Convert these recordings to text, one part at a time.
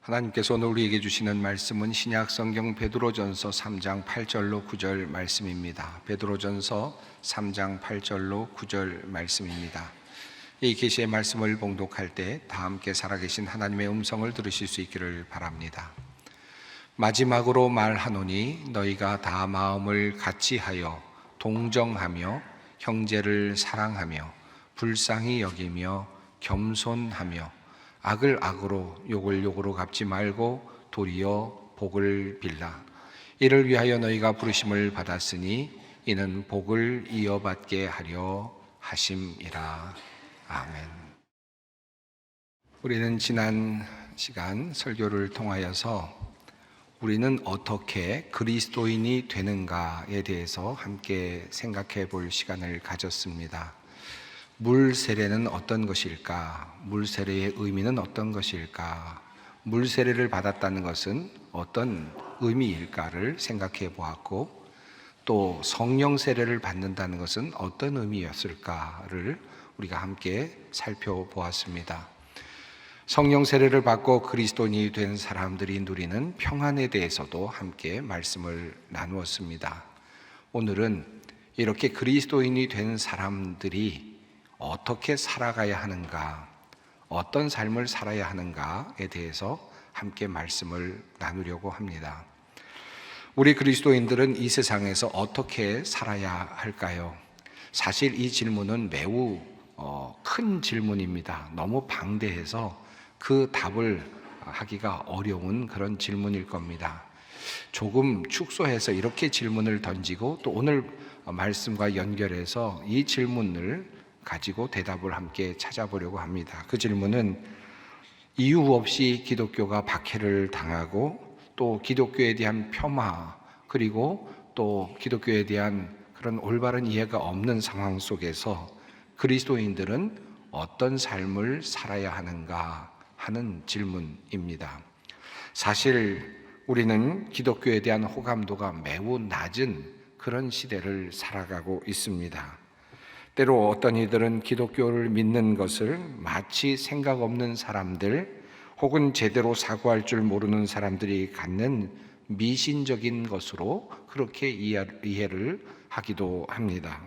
하나님께서 오늘 우리에게 주시는 말씀은 신약성경 베드로전서 3장 8절로 9절 말씀입니다. 베드로전서 3장 8절로 9절 말씀입니다. 이 계시의 말씀을 봉독할 때 다 함께 살아계신 하나님의 음성을 들으실 수 있기를 바랍니다. 마지막으로 말하노니 너희가 다 마음을 같이하여 동정하며 형제를 사랑하며 불쌍히 여기며 겸손하며 악을 악으로 욕을 욕으로 갚지 말고 도리어 복을 빌라. 이를 위하여 너희가 부르심을 받았으니 이는 복을 이어받게 하려 하심이라. 아멘. 우리는 지난 시간 설교를 통하여서 우리는 어떻게 그리스도인이 되는가에 대해서 함께 생각해 볼 시간을 가졌습니다. 물 세례는 어떤 것일까? 물 세례의 의미는 어떤 것일까? 물 세례를 받았다는 것은 어떤 의미일까를 생각해 보았고, 또 성령 세례를 받는다는 것은 어떤 의미였을까를 우리가 함께 살펴보았습니다. 성령 세례를 받고 그리스도인이 된 사람들이 누리는 평안에 대해서도 함께 말씀을 나누었습니다. 오늘은 이렇게 그리스도인이 된 사람들이 어떻게 살아가야 하는가, 어떤 삶을 살아야 하는가에 대해서 함께 말씀을 나누려고 합니다. 우리 그리스도인들은 이 세상에서 어떻게 살아야 할까요? 사실 이 질문은 매우 큰 질문입니다. 너무 방대해서 그 답을 하기가 어려운 그런 질문일 겁니다. 조금 축소해서 이렇게 질문을 던지고 또 오늘 말씀과 연결해서 이 질문을 가지고 대답을 함께 찾아보려고 합니다. 그 질문은 이유 없이 기독교가 박해를 당하고 또 기독교에 대한 폄하, 그리고 또 기독교에 대한 그런 올바른 이해가 없는 상황 속에서 그리스도인들은 어떤 삶을 살아야 하는가 하는 질문입니다. 사실 우리는 기독교에 대한 호감도가 매우 낮은 그런 시대를 살아가고 있습니다. 때로 어떤 이들은 기독교를 믿는 것을 마치 생각 없는 사람들 혹은 제대로 사고할 줄 모르는 사람들이 갖는 미신적인 것으로 그렇게 이해를 하기도 합니다.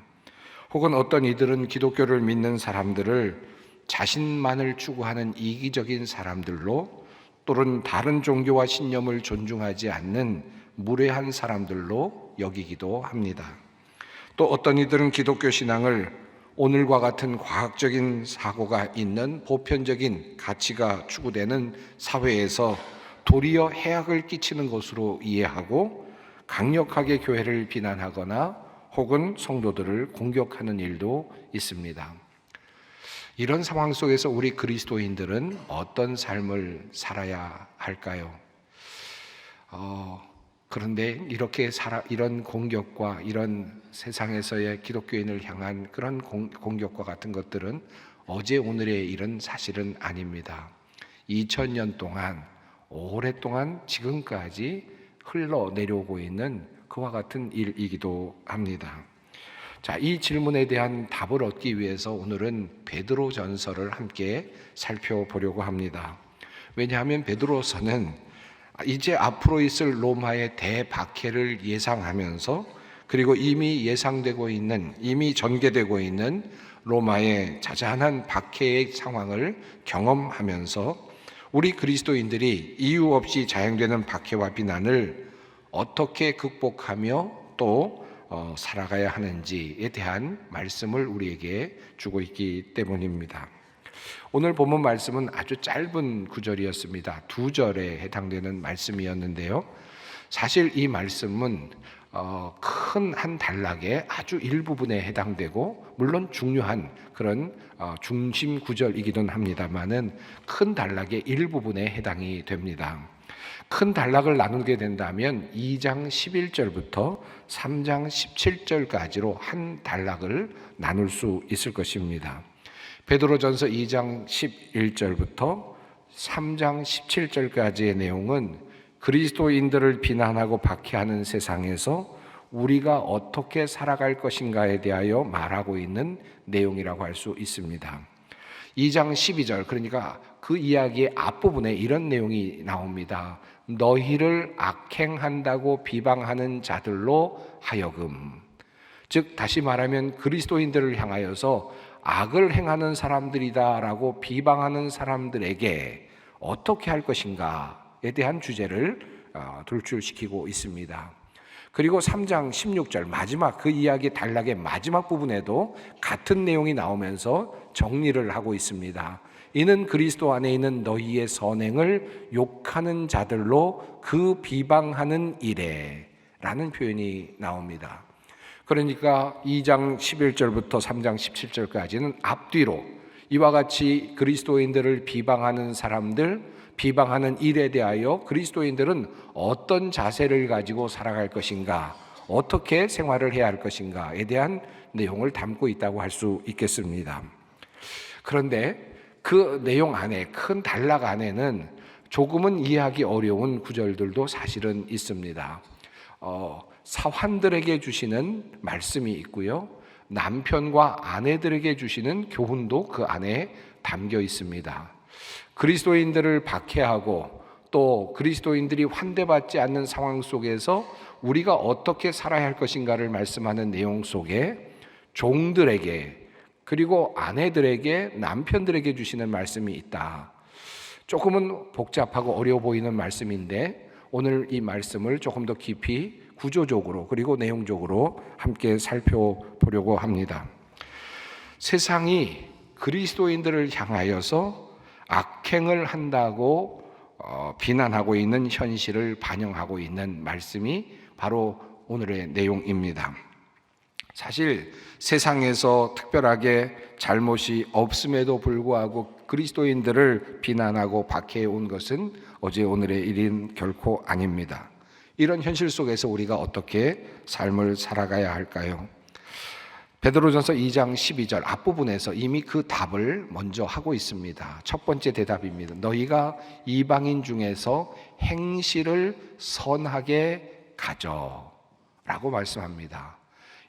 혹은 어떤 이들은 기독교를 믿는 사람들을 자신만을 추구하는 이기적인 사람들로, 또는 다른 종교와 신념을 존중하지 않는 무례한 사람들로 여기기도 합니다. 또 어떤 이들은 기독교 신앙을 오늘과 같은 과학적인 사고가 있는 보편적인 가치가 추구되는 사회에서 도리어 해악을 끼치는 것으로 이해하고 강력하게 교회를 비난하거나 혹은 성도들을 공격하는 일도 있습니다. 이런 상황 속에서 우리 그리스도인들은 어떤 삶을 살아야 할까요? 그런데 이런 공격과 이런 세상에서의 기독교인을 향한 그런 공격과 같은 것들은 어제 오늘의 일은 사실은 아닙니다. 2000년 동안 오랫동안 지금까지 흘러내려오고 있는 그와 같은 일이기도 합니다. 자, 이 질문에 대한 답을 얻기 위해서 오늘은 베드로전서를 함께 살펴보려고 합니다. 왜냐하면 베드로서는 이제 앞으로 있을 로마의 대박해를 예상하면서, 그리고 이미 전개되고 있는 로마의 자잘한 박해의 상황을 경험하면서 우리 그리스도인들이 이유 없이 자행되는 박해와 비난을 어떻게 극복하며 또 살아가야 하는지에 대한 말씀을 우리에게 주고 있기 때문입니다. 오늘 본문 말씀은 아주 짧은 구절이었습니다. 2절에 해당되는 말씀이었는데요. 사실 이 말씀은 큰 한 단락의 아주 일부분에 해당되고, 물론 중요한 그런 중심 구절이기는 합니다만은 큰 단락의 일부분에 해당이 됩니다. 큰 단락을 나누게 된다면 2장 11절부터 3장 17절까지로 한 단락을 나눌 수 있을 것입니다. 베드로전서 2장 11절부터 3장 17절까지의 내용은 그리스도인들을 비난하고 박해하는 세상에서 우리가 어떻게 살아갈 것인가에 대하여 말하고 있는 내용이라고 할 수 있습니다. 2장 12절, 그러니까 그 이야기의 앞부분에 이런 내용이 나옵니다. 너희를 악행한다고 비방하는 자들로 하여금, 즉 다시 말하면 그리스도인들을 향하여서 악을 행하는 사람들이다라고 비방하는 사람들에게 어떻게 할 것인가에 대한 주제를 돌출시키고 있습니다. 그리고 3장 16절 마지막 그 이야기 단락의 마지막 부분에도 같은 내용이 나오면서 정리를 하고 있습니다. 이는 그리스도 안에 있는 너희의 선행을 욕하는 자들로 그 비방하는 이래 라는 표현이 나옵니다. 그러니까 2장 11절부터 3장 17절까지는 앞뒤로 이와 같이 그리스도인들을 비방하는 사람들, 비방하는 일에 대하여 그리스도인들은 어떤 자세를 가지고 살아갈 것인가, 어떻게 생활을 해야 할 것인가에 대한 내용을 담고 있다고 할 수 있겠습니다. 그런데 그 내용 안에, 큰 단락 안에는 조금은 이해하기 어려운 구절들도 사실은 있습니다. 사환들에게 주시는 말씀이 있고요, 남편과 아내들에게 주시는 교훈도 그 안에 담겨 있습니다. 그리스도인들을 박해하고 또 그리스도인들이 환대받지 않는 상황 속에서 우리가 어떻게 살아야 할 것인가를 말씀하는 내용 속에 종들에게, 그리고 아내들에게, 남편들에게 주시는 말씀이 있다. 조금은 복잡하고 어려워 보이는 말씀인데 오늘 이 말씀을 조금 더 깊이 구조적으로 그리고 내용적으로 함께 살펴보려고 합니다. 세상이 그리스도인들을 향하여서 악행을 한다고 비난하고 있는 현실을 반영하고 있는 말씀이 바로 오늘의 내용입니다. 사실 세상에서 특별하게 잘못이 없음에도 불구하고 그리스도인들을 비난하고 박해해 온 것은 어제 오늘의 일인 결코 아닙니다. 이런 현실 속에서 우리가 어떻게 삶을 살아가야 할까요? 베드로전서 2장 12절 앞부분에서 이미 그 답을 먼저 하고 있습니다. 첫 번째 대답입니다. 너희가 이방인 중에서 행실을 선하게 가져 라고 말씀합니다.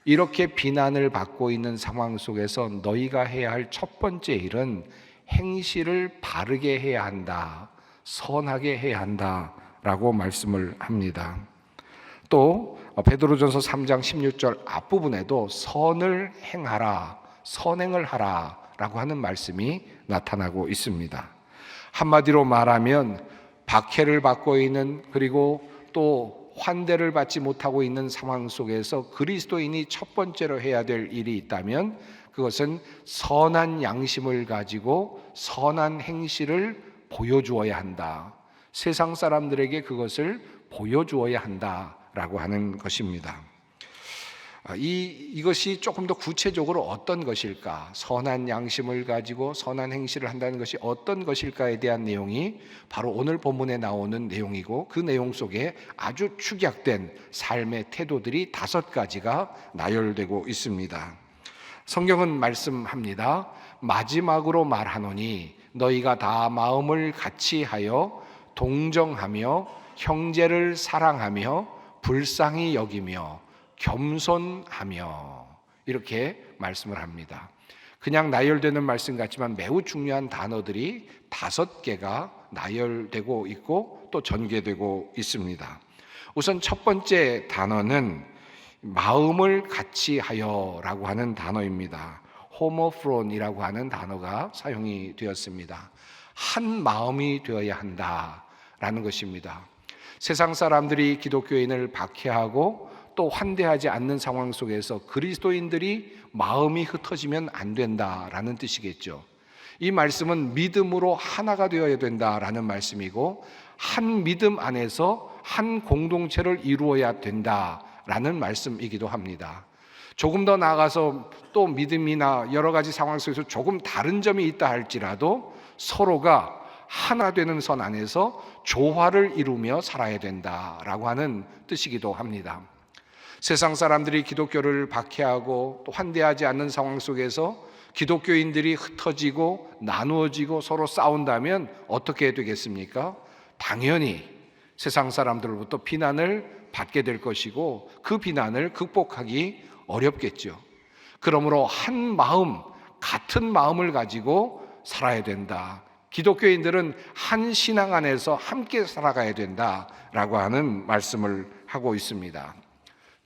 이렇게 비난을 받고 있는 상황 속에서 너희가 해야 할 첫 번째 일은 행실을 바르게 해야 한다, 선하게 해야 한다 라고 말씀을 합니다. 또 베드로전서 3장 16절 앞부분에도 선을 행하라, 선행을 하라 라고 하는 말씀이 나타나고 있습니다. 한마디로 말하면 박해를 받고 있는, 그리고 또 환대를 받지 못하고 있는 상황 속에서 그리스도인이 첫 번째로 해야 될 일이 있다면 그것은 선한 양심을 가지고 선한 행실을 보여주어야 한다. 세상 사람들에게 그것을 보여주어야 한다라고 하는 것입니다. 이것이 조금 더 구체적으로 어떤 것일까? 선한 양심을 가지고 선한 행실을 한다는 것이 어떤 것일까에 대한 내용이 바로 오늘 본문에 나오는 내용이고, 그 내용 속에 아주 축약된 삶의 태도들이 5가지가 나열되고 있습니다. 성경은 말씀합니다. 마지막으로 말하노니 너희가 다 마음을 같이하여 동정하며 형제를 사랑하며 불쌍히 여기며 겸손하며, 이렇게 말씀을 합니다. 그냥 나열되는 말씀 같지만 매우 중요한 단어들이 5개가 나열되고 있고 또 전개되고 있습니다. 우선 첫 번째 단어는 마음을 같이하여 라고 하는 단어입니다. 호모프론이라고 하는 단어가 사용이 되었습니다. 한 마음이 되어야 한다라는 것입니다. 세상 사람들이 기독교인을 박해하고 또 환대하지 않는 상황 속에서 그리스도인들이 마음이 흩어지면 안 된다라는 뜻이겠죠. 이 말씀은 믿음으로 하나가 되어야 된다라는 말씀이고, 한 믿음 안에서 한 공동체를 이루어야 된다라는 말씀이기도 합니다. 조금 더 나아가서 또 믿음이나 여러 가지 상황 속에서 조금 다른 점이 있다 할지라도 서로가 하나 되는 선 안에서 조화를 이루며 살아야 된다라고 하는 뜻이기도 합니다. 세상 사람들이 기독교를 박해하고 또 환대하지 않는 상황 속에서 기독교인들이 흩어지고 나누어지고 서로 싸운다면 어떻게 되겠습니까? 당연히 세상 사람들로부터 비난을 받게 될 것이고 그 비난을 극복하기 어렵겠죠. 그러므로 한 마음, 같은 마음을 가지고 살아야 된다. 기독교인들은 한 신앙 안에서 함께 살아가야 된다라고 하는 말씀을 하고 있습니다.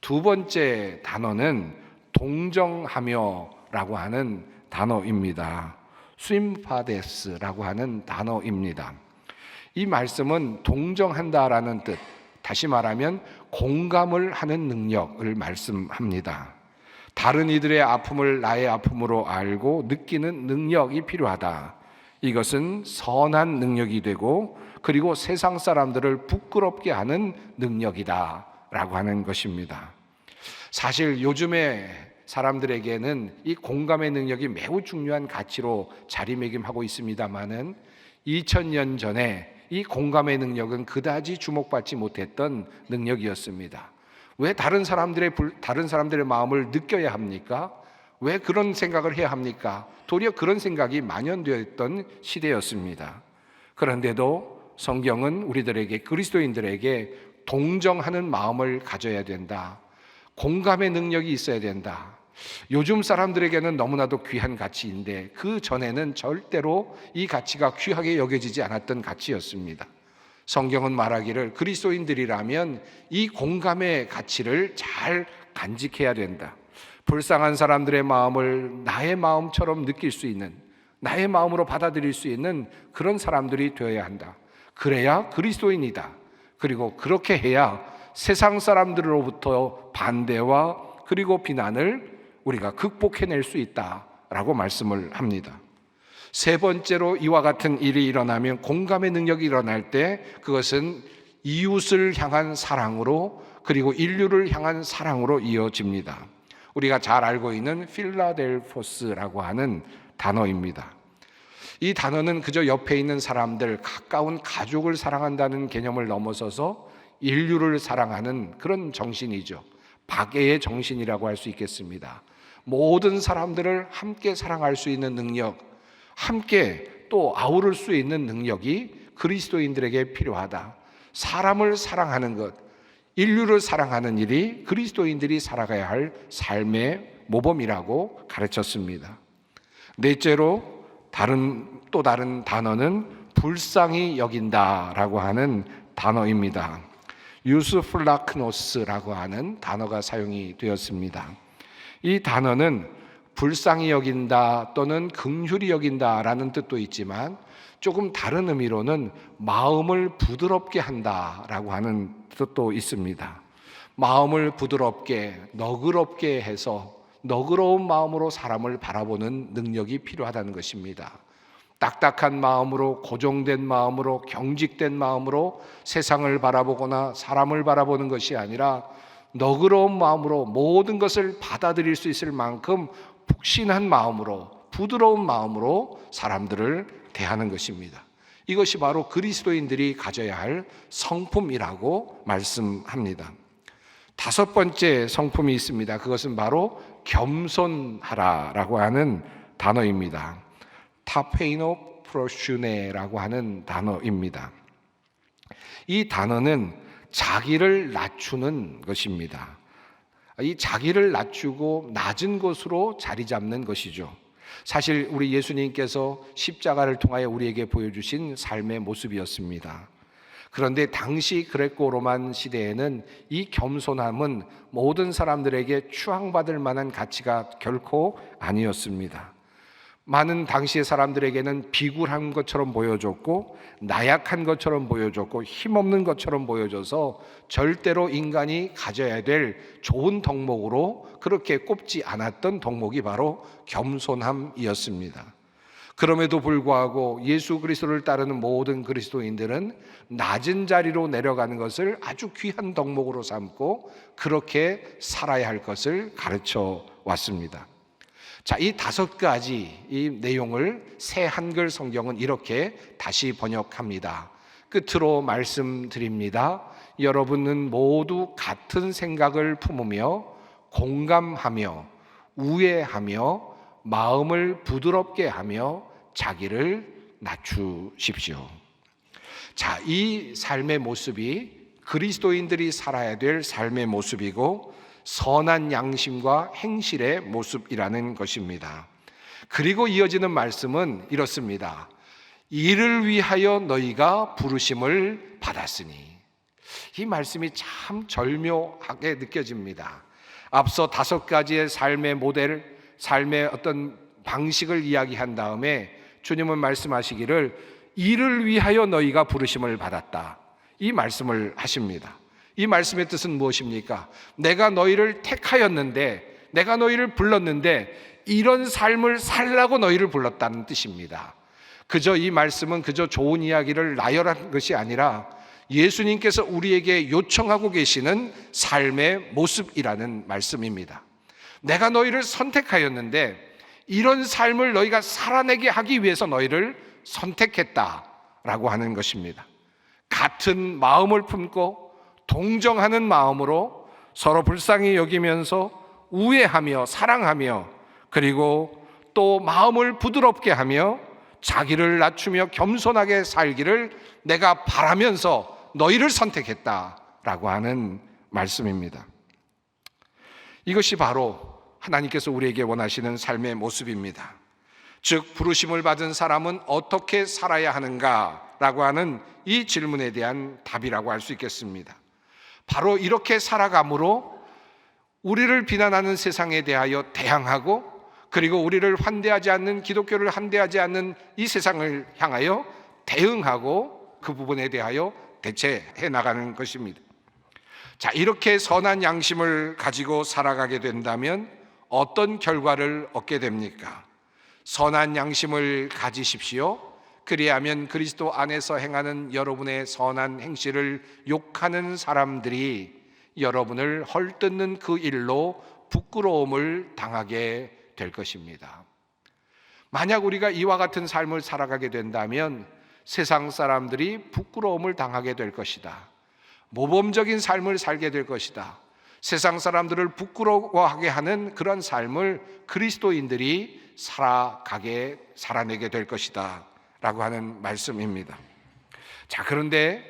두 번째 단어는 동정하며라고 하는 단어입니다. 스임파데스라고 하는 단어입니다. 이 말씀은 동정한다라는 뜻, 다시 말하면 공감을 하는 능력을 말씀합니다. 다른 이들의 아픔을 나의 아픔으로 알고 느끼는 능력이 필요하다. 이것은 선한 능력이 되고 그리고 세상 사람들을 부끄럽게 하는 능력이다 라고 하는 것입니다. 사실 요즘에 사람들에게는 이 공감의 능력이 매우 중요한 가치로 자리매김하고 있습니다마는 2000년 전에 이 공감의 능력은 그다지 주목받지 못했던 능력이었습니다. 왜 다른 사람들의 마음을 느껴야 합니까? 왜 그런 생각을 해야 합니까? 도리어 그런 생각이 만연되어 있던 시대였습니다. 그런데도 성경은 우리들에게, 그리스도인들에게 동정하는 마음을 가져야 된다. 공감의 능력이 있어야 된다. 요즘 사람들에게는 너무나도 귀한 가치인데 그 전에는 절대로 이 가치가 귀하게 여겨지지 않았던 가치였습니다. 성경은 말하기를 그리스도인들이라면 이 공감의 가치를 잘 간직해야 된다. 불쌍한 사람들의 마음을 나의 마음처럼 느낄 수 있는, 나의 마음으로 받아들일 수 있는 그런 사람들이 되어야 한다. 그래야 그리스도인이다. 그리고 그렇게 해야 세상 사람들로부터 반대와 그리고 비난을 우리가 극복해낼 수 있다라고 말씀을 합니다. 세 번째로 이와 같은 일이 일어나면, 공감의 능력이 일어날 때 그것은 이웃을 향한 사랑으로 그리고 인류를 향한 사랑으로 이어집니다. 우리가 잘 알고 있는 필라델포스라고 하는 단어입니다. 이 단어는 그저 옆에 있는 사람들, 가까운 가족을 사랑한다는 개념을 넘어서서 인류를 사랑하는 그런 정신이죠. 박애의 정신이라고 할 수 있겠습니다. 모든 사람들을 함께 사랑할 수 있는 능력, 함께 또 아우를 수 있는 능력이 그리스도인들에게 필요하다. 사람을 사랑하는 것, 인류를 사랑하는 일이 그리스도인들이 살아가야 할 삶의 모범이라고 가르쳤습니다. 넷째로 또 다른 단어는 불쌍히 여긴다라고 하는 단어입니다. 유스플라크노스라고 하는 단어가 사용이 되었습니다. 이 단어는 불쌍히 여긴다 또는 긍휼히 여긴다라는 뜻도 있지만 조금 다른 의미로는 마음을 부드럽게 한다라고 하는 뜻도 있습니다. 마음을 부드럽게, 너그럽게 해서 너그러운 마음으로 사람을 바라보는 능력이 필요하다는 것입니다. 딱딱한 마음으로, 고정된 마음으로, 경직된 마음으로 세상을 바라보거나 사람을 바라보는 것이 아니라 너그러운 마음으로 모든 것을 받아들일 수 있을 만큼 푹신한 마음으로, 부드러운 마음으로 사람들을 대하는 것입니다. 이것이 바로 그리스도인들이 가져야 할 성품이라고 말씀합니다. 다섯 번째 성품이 있습니다. 그것은 바로 겸손하라라고 하는 단어입니다. 타페이노 프로슈네라고 하는 단어입니다. 이 단어는 자기를 낮추는 것입니다. 이 자기를 낮추고 낮은 곳으로 자리 잡는 것이죠. 사실 우리 예수님께서 십자가를 통하여 우리에게 보여주신 삶의 모습이었습니다. 그런데 당시 그레코 로만 시대에는 이 겸손함은 모든 사람들에게 추앙받을 만한 가치가 결코 아니었습니다. 많은 당시의 사람들에게는 비굴한 것처럼 보여졌고 나약한 것처럼 보여졌고 힘없는 것처럼 보여져서 절대로 인간이 가져야 될 좋은 덕목으로 그렇게 꼽지 않았던 덕목이 바로 겸손함이었습니다. 그럼에도 불구하고 예수 그리스도를 따르는 모든 그리스도인들은 낮은 자리로 내려가는 것을 아주 귀한 덕목으로 삼고 그렇게 살아야 할 것을 가르쳐 왔습니다. 자, 이 다섯 가지 이 내용을 새 한글 성경은 이렇게 다시 번역합니다. 끝으로 말씀드립니다. 여러분은 모두 같은 생각을 품으며 공감하며 우애하며 마음을 부드럽게 하며 자기를 낮추십시오. 자, 이 삶의 모습이 그리스도인들이 살아야 될 삶의 모습이고 선한 양심과 행실의 모습이라는 것입니다. 그리고 이어지는 말씀은 이렇습니다. 이를 위하여 너희가 부르심을 받았으니. 이 말씀이 참 절묘하게 느껴집니다. 앞서 5가지의 삶의 모델, 삶의 어떤 방식을 이야기한 다음에 주님은 말씀하시기를 이를 위하여 너희가 부르심을 받았다, 이 말씀을 하십니다. 이 말씀의 뜻은 무엇입니까? 내가 너희를 택하였는데, 내가 너희를 불렀는데 이런 삶을 살라고 너희를 불렀다는 뜻입니다. 그저 이 말씀은 그저 좋은 이야기를 나열한 것이 아니라 예수님께서 우리에게 요청하고 계시는 삶의 모습이라는 말씀입니다. 내가 너희를 선택하였는데 이런 삶을 너희가 살아내게 하기 위해서 너희를 선택했다라고 하는 것입니다. 같은 마음을 품고 동정하는 마음으로 서로 불쌍히 여기면서 우애하며 사랑하며, 그리고 또 마음을 부드럽게 하며 자기를 낮추며 겸손하게 살기를 내가 바라면서 너희를 선택했다라고 하는 말씀입니다. 이것이 바로 하나님께서 우리에게 원하시는 삶의 모습입니다. 즉, 부르심을 받은 사람은 어떻게 살아야 하는가라고 하는 이 질문에 대한 답이라고 할 수 있겠습니다. 바로 이렇게 살아감으로 우리를 비난하는 세상에 대하여 대항하고, 그리고 우리를 환대하지 않는, 기독교를 환대하지 않는 이 세상을 향하여 대응하고 그 부분에 대하여 대처해 나가는 것입니다. 자, 이렇게 선한 양심을 가지고 살아가게 된다면 어떤 결과를 얻게 됩니까? 선한 양심을 가지십시오. 그리하면 그리스도 안에서 행하는 여러분의 선한 행실을 욕하는 사람들이 여러분을 헐뜯는 그 일로 부끄러움을 당하게 될 것입니다. 만약 우리가 이와 같은 삶을 살아가게 된다면 세상 사람들이 부끄러움을 당하게 될 것이다. 모범적인 삶을 살게 될 것이다. 세상 사람들을 부끄러워하게 하는 그런 삶을 그리스도인들이 살아내게 될 것이다 라고 하는 말씀입니다. 자, 그런데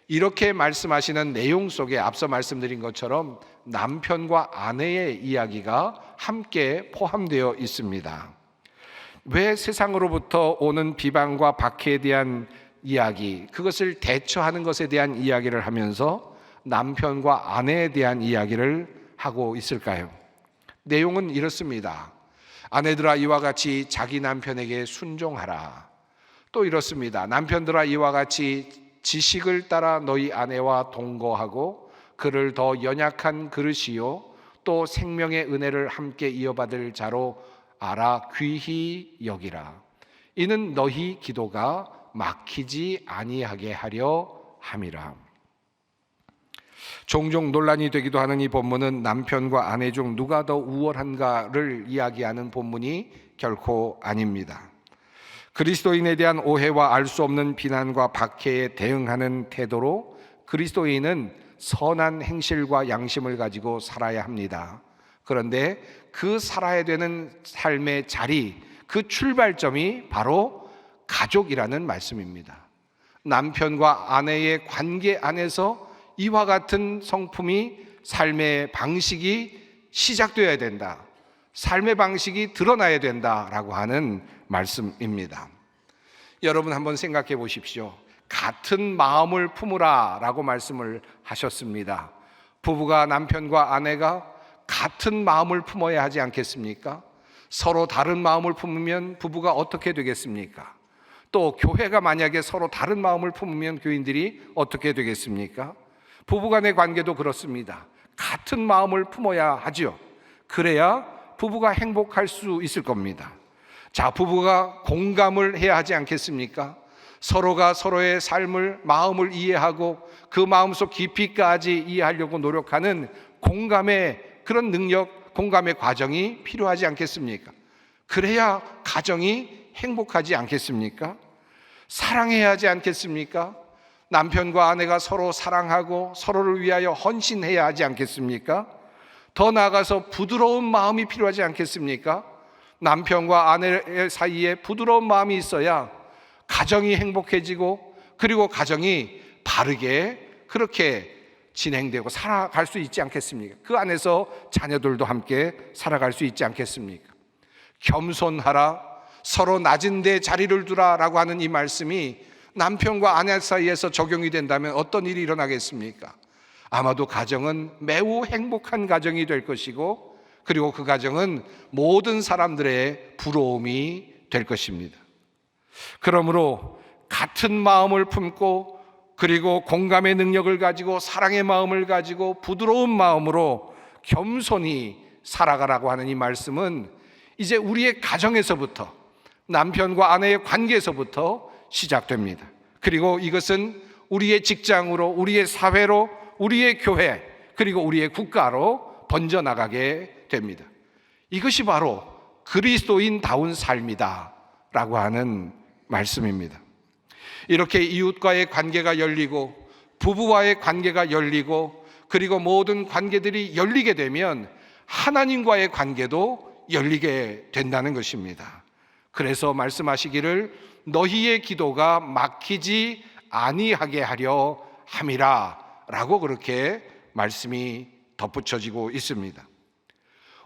이렇게 말씀하시는 내용 속에 앞서 말씀드린 것처럼 남편과 아내의 이야기가 함께 포함되어 있습니다. 왜 세상으로부터 오는 비방과 박해에 대한 이야기, 그것을 대처하는 것에 대한 이야기를 하면서 남편과 아내에 대한 이야기를 하고 있을까요? 내용은 이렇습니다. 아내들아, 이와 같이 자기 남편에게 순종하라. 또 이렇습니다. 남편들아, 이와 같이 지식을 따라 너희 아내와 동거하고 그를 더 연약한 그릇이요 또 생명의 은혜를 함께 이어받을 자로 알아 귀히 여기라. 이는 너희 기도가 막히지 아니하게 하려 함이라. 종종 논란이 되기도 하는 이 본문은 남편과 아내 중 누가 더 우월한가를 이야기하는 본문이 결코 아닙니다. 그리스도인에 대한 오해와 알 수 없는 비난과 박해에 대응하는 태도로 그리스도인은 선한 행실과 양심을 가지고 살아야 합니다. 그런데 그 살아야 되는 삶의 자리, 그 출발점이 바로 가족이라는 말씀입니다. 남편과 아내의 관계 안에서 이와 같은 성품이, 삶의 방식이 시작되어야 된다. 삶의 방식이 드러나야 된다라고 하는 말씀입니다. 여러분 한번 생각해 보십시오. 같은 마음을 품으라 라고 말씀을 하셨습니다. 부부가, 남편과 아내가 같은 마음을 품어야 하지 않겠습니까? 서로 다른 마음을 품으면 부부가 어떻게 되겠습니까? 또 교회가 만약에 서로 다른 마음을 품으면 교인들이 어떻게 되겠습니까? 부부간의 관계도 그렇습니다. 같은 마음을 품어야 하죠. 그래야 부부가 행복할 수 있을 겁니다. 자, 부부가 공감을 해야 하지 않겠습니까? 서로가 서로의 삶을, 마음을 이해하고 그 마음속 깊이까지 이해하려고 노력하는 공감의 그런 능력, 공감의 과정이 필요하지 않겠습니까? 그래야 가정이 행복하지 않겠습니까? 사랑해야 하지 않겠습니까? 남편과 아내가 서로 사랑하고 서로를 위하여 헌신해야 하지 않겠습니까? 더 나아가서 부드러운 마음이 필요하지 않겠습니까? 남편과 아내 사이에 부드러운 마음이 있어야 가정이 행복해지고, 그리고 가정이 바르게 그렇게 진행되고 살아갈 수 있지 않겠습니까? 그 안에서 자녀들도 함께 살아갈 수 있지 않겠습니까? 겸손하라, 서로 낮은 데 자리를 두라라고 하는 이 말씀이 남편과 아내 사이에서 적용이 된다면 어떤 일이 일어나겠습니까? 아마도 가정은 매우 행복한 가정이 될 것이고, 그리고 그 가정은 모든 사람들의 부러움이 될 것입니다. 그러므로 같은 마음을 품고, 그리고 공감의 능력을 가지고, 사랑의 마음을 가지고, 부드러운 마음으로 겸손히 살아가라고 하는 이 말씀은 이제 우리의 가정에서부터, 남편과 아내의 관계에서부터 시작됩니다. 그리고 이것은 우리의 직장으로, 우리의 사회로, 우리의 교회, 그리고 우리의 국가로 번져나가게 됩니다. 이것이 바로 그리스도인다운 삶이다 라고 하는 말씀입니다. 이렇게 이웃과의 관계가 열리고, 부부와의 관계가 열리고, 그리고 모든 관계들이 열리게 되면 하나님과의 관계도 열리게 된다는 것입니다. 그래서 말씀하시기를 너희의 기도가 막히지 아니하게 하려 함이라 라고 그렇게 말씀이 덧붙여지고 있습니다.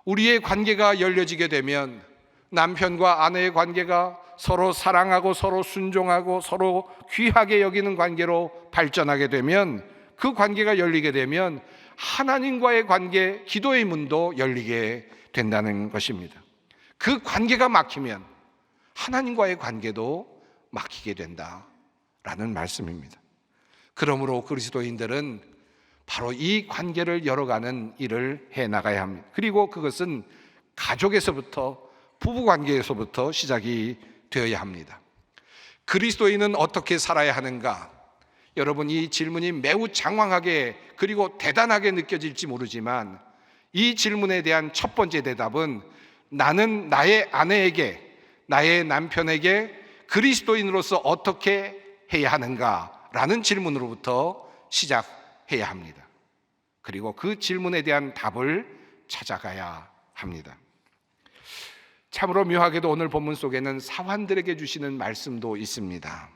우리의 관계가 열려지게 되면, 남편과 아내의 관계가 서로 사랑하고 서로 순종하고 서로 귀하게 여기는 관계로 발전하게 되면, 그 관계가 열리게 되면 하나님과의 관계, 기도의 문도 열리게 된다는 것입니다. 그 관계가 막히면 하나님과의 관계도 막히게 된다라는 말씀입니다. 그러므로 그리스도인들은 바로 이 관계를 열어가는 일을 해나가야 합니다. 그리고 그것은 가족에서부터, 부부관계에서부터 시작이 되어야 합니다. 그리스도인은 어떻게 살아야 하는가? 여러분, 이 질문이 매우 장황하게 그리고 대단하게 느껴질지 모르지만, 이 질문에 대한 첫 번째 대답은 나는 나의 아내에게, 나의 남편에게 그리스도인으로서 어떻게 해야 하는가라는 질문으로부터 시작해야 합니다. 그리고 그 질문에 대한 답을 찾아가야 합니다. 참으로 묘하게도 오늘 본문 속에는 사환들에게 주시는 말씀도 있습니다.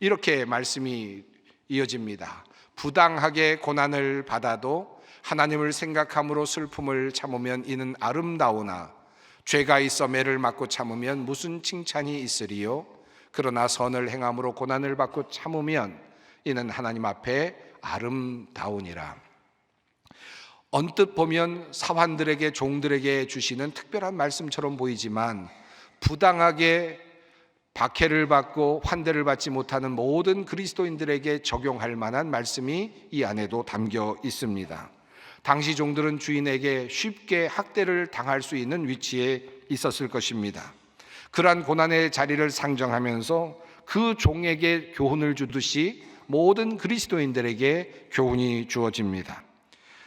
이렇게 말씀이 이어집니다. 부당하게 고난을 받아도 하나님을 생각함으로 슬픔을 참으면 이는 아름다우나 죄가 있어 매를 맞고 참으면 무슨 칭찬이 있으리요? 그러나 선을 행함으로 고난을 받고 참으면 이는 하나님 앞에 아름다우니라. 언뜻 보면 사환들에게, 종들에게 주시는 특별한 말씀처럼 보이지만, 부당하게 박해를 받고 환대를 받지 못하는 모든 그리스도인들에게 적용할 만한 말씀이 이 안에도 담겨 있습니다. 당시 종들은 주인에게 쉽게 학대를 당할 수 있는 위치에 있었을 것입니다. 그러한 고난의 자리를 상정하면서 그 종에게 교훈을 주듯이 모든 그리스도인들에게 교훈이 주어집니다.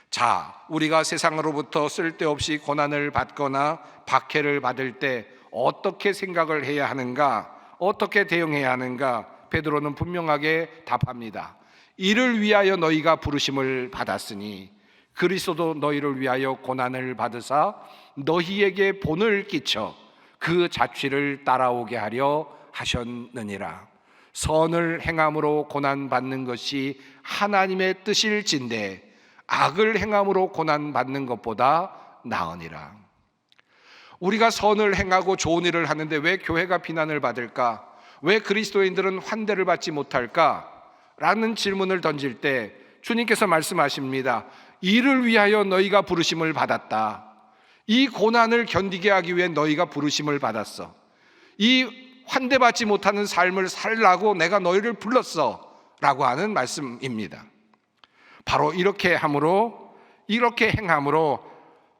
자, 우리가 세상으로부터 쓸데없이 고난을 받거나 박해를 받을 때 어떻게 생각을 해야 하는가, 어떻게 대응해야 하는가? 베드로는 분명하게 답합니다. 이를 위하여 너희가 부르심을 받았으니 그리스도도 너희를 위하여 고난을 받으사 너희에게 본을 끼쳐 그 자취를 따라오게 하려 하셨느니라. 선을 행함으로 고난받는 것이 하나님의 뜻일진대 악을 행함으로 고난받는 것보다 나으니라. 우리가 선을 행하고 좋은 일을 하는데 왜 교회가 비난을 받을까? 왜 그리스도인들은 환대를 받지 못할까? 라는 질문을 던질 때 주님께서 말씀하십니다. 이를 위하여 너희가 부르심을 받았다. 이 고난을 견디게 하기 위해 너희가 부르심을 받았어. 이 환대받지 못하는 삶을 살라고 내가 너희를 불렀어 라고 하는 말씀입니다. 바로 이렇게 함으로, 이렇게 행함으로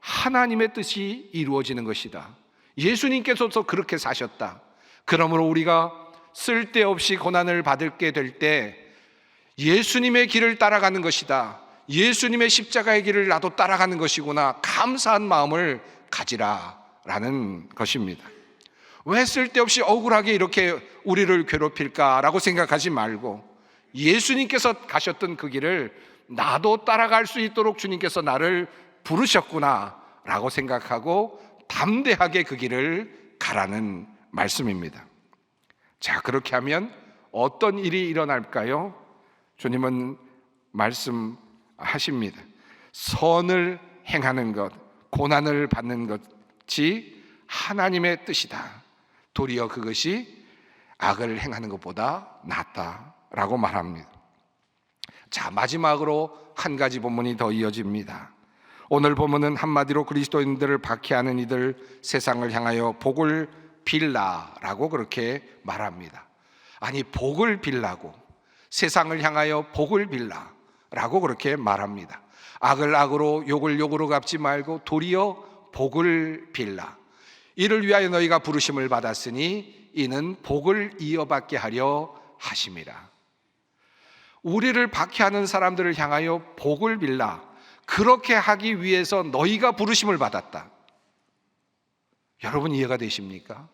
하나님의 뜻이 이루어지는 것이다. 예수님께서도 그렇게 사셨다. 그러므로 우리가 쓸데없이 고난을 받게 될 때 예수님의 길을 따라가는 것이다. 예수님의 십자가의 길을 나도 따라가는 것이구나. 감사한 마음을 가지라라는 것입니다. 왜 쓸데없이 억울하게 이렇게 우리를 괴롭힐까라고 생각하지 말고, 예수님께서 가셨던 그 길을 나도 따라갈 수 있도록 주님께서 나를 부르셨구나 라고 생각하고 담대하게 그 길을 가라는 말씀입니다. 자, 그렇게 하면 어떤 일이 일어날까요? 주님은 말씀하십니다. 선을 행하는 것, 고난을 받는 것이 하나님의 뜻이다. 도리어 그것이 악을 행하는 것보다 낫다라고 말합니다. 자, 마지막으로 한 가지 본문이 더 이어집니다. 오늘 본문은 한마디로 그리스도인들을 박해하는 이들 세상을 향하여 복을 빌라라고 그렇게 말합니다. 아니, 복을 빌라고 세상을 향하여 복을 빌라라고 그렇게 말합니다. 악을 악으로 욕을 욕으로 갚지 말고 도리어 복을 빌라. 이를 위하여 너희가 부르심을 받았으니 이는 복을 이어받게 하려 하심이라. 우리를 박해하는 사람들을 향하여 복을 빌라. 그렇게 하기 위해서 너희가 부르심을 받았다. 여러분 이해가 되십니까?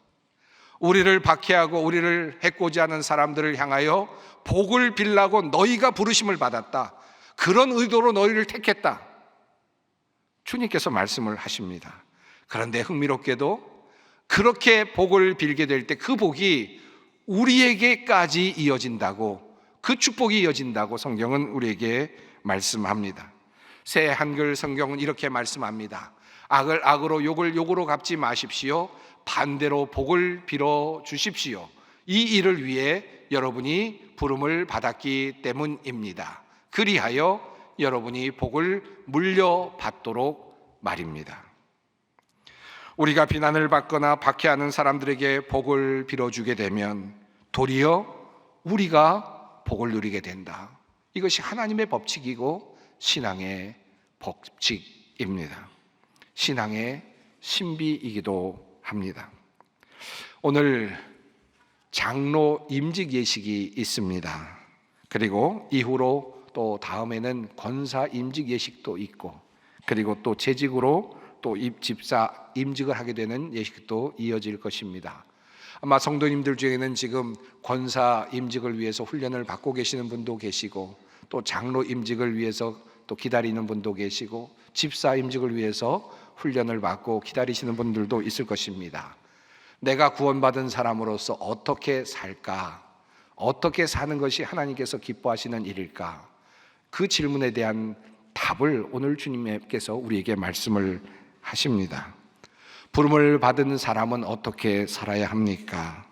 우리를 박해하고 우리를 해코지하는 사람들을 향하여 복을 빌라고 너희가 부르심을 받았다. 그런 의도로 너희를 택했다. 주님께서 말씀을 하십니다. 그런데 흥미롭게도 그렇게 복을 빌게 될 때 그 복이 우리에게까지 이어진다고, 그 축복이 이어진다고 성경은 우리에게 말씀합니다. 새 한글 성경은 이렇게 말씀합니다. 악을 악으로 욕을 욕으로 갚지 마십시오. 반대로 복을 빌어 주십시오. 이 일을 위해 여러분이 부름을 받았기 때문입니다. 그리하여 여러분이 복을 물려받도록 말입니다. 우리가 비난을 받거나 박해하는 사람들에게 복을 빌어주게 되면 도리어 우리가 복을 누리게 된다. 이것이 하나님의 법칙이고 신앙의 법칙입니다. 신앙의 신비이기도 합니다. 오늘 장로 임직 예식이 있습니다. 그리고 이후로 또 다음에는 권사 임직 예식도 있고, 그리고 또 재직으로 또 집사 임직을 하게 되는 예식도 이어질 것입니다. 아마 성도님들 중에는 지금 권사 임직을 위해서 훈련을 받고 계시는 분도 계시고, 또 장로 임직을 위해서 또 기다리는 분도 계시고, 집사 임직을 위해서 훈련을 받고 기다리시는 분들도 있을 것입니다. 내가 구원받은 사람으로서 어떻게 살까? 어떻게 사는 것이 하나님께서 기뻐하시는 일일까? 그 질문에 대한 답을 오늘 주님께서 우리에게 말씀을 하십니다. 부름을 받은 사람은 어떻게 살아야 합니까?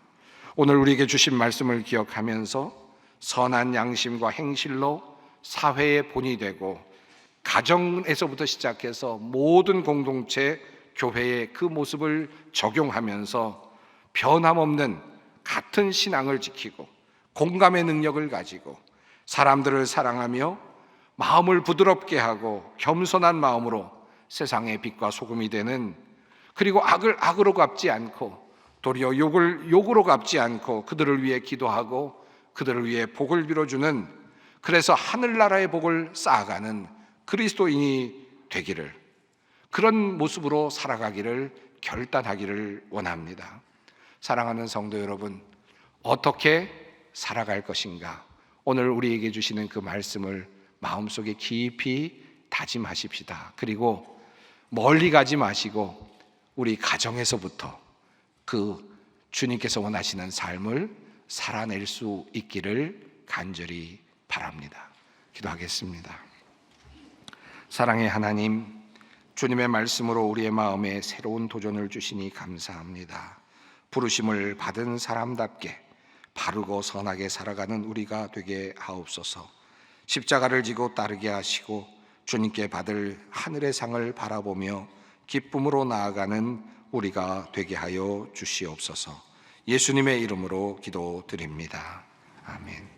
오늘 우리에게 주신 말씀을 기억하면서 선한 양심과 행실로 사회의 본이 되고, 가정에서부터 시작해서 모든 공동체, 교회의 그 모습을 적용하면서 변함없는 같은 신앙을 지키고 공감의 능력을 가지고 사람들을 사랑하며 마음을 부드럽게 하고 겸손한 마음으로 세상의 빛과 소금이 되는, 그리고 악을 악으로 갚지 않고 도리어 욕을 욕으로 갚지 않고 그들을 위해 기도하고 그들을 위해 복을 빌어주는, 그래서 하늘나라의 복을 쌓아가는 그리스도인이 되기를, 그런 모습으로 살아가기를 결단하기를 원합니다. 사랑하는 성도 여러분, 어떻게 살아갈 것인가? 오늘 우리에게 주시는 그 말씀을 마음속에 깊이 다짐하십시다. 그리고 멀리 가지 마시고 우리 가정에서부터 그 주님께서 원하시는 삶을 살아낼 수 있기를 간절히 바랍니다. 기도하겠습니다. 사랑의 하나님, 주님의 말씀으로 우리의 마음에 새로운 도전을 주시니 감사합니다. 부르심을 받은 사람답게 바르고 선하게 살아가는 우리가 되게 하옵소서. 십자가를 지고 따르게 하시고 주님께 받을 하늘의 상을 바라보며 기쁨으로 나아가는 우리가 되게 하여 주시옵소서. 예수님의 이름으로 기도드립니다. 아멘.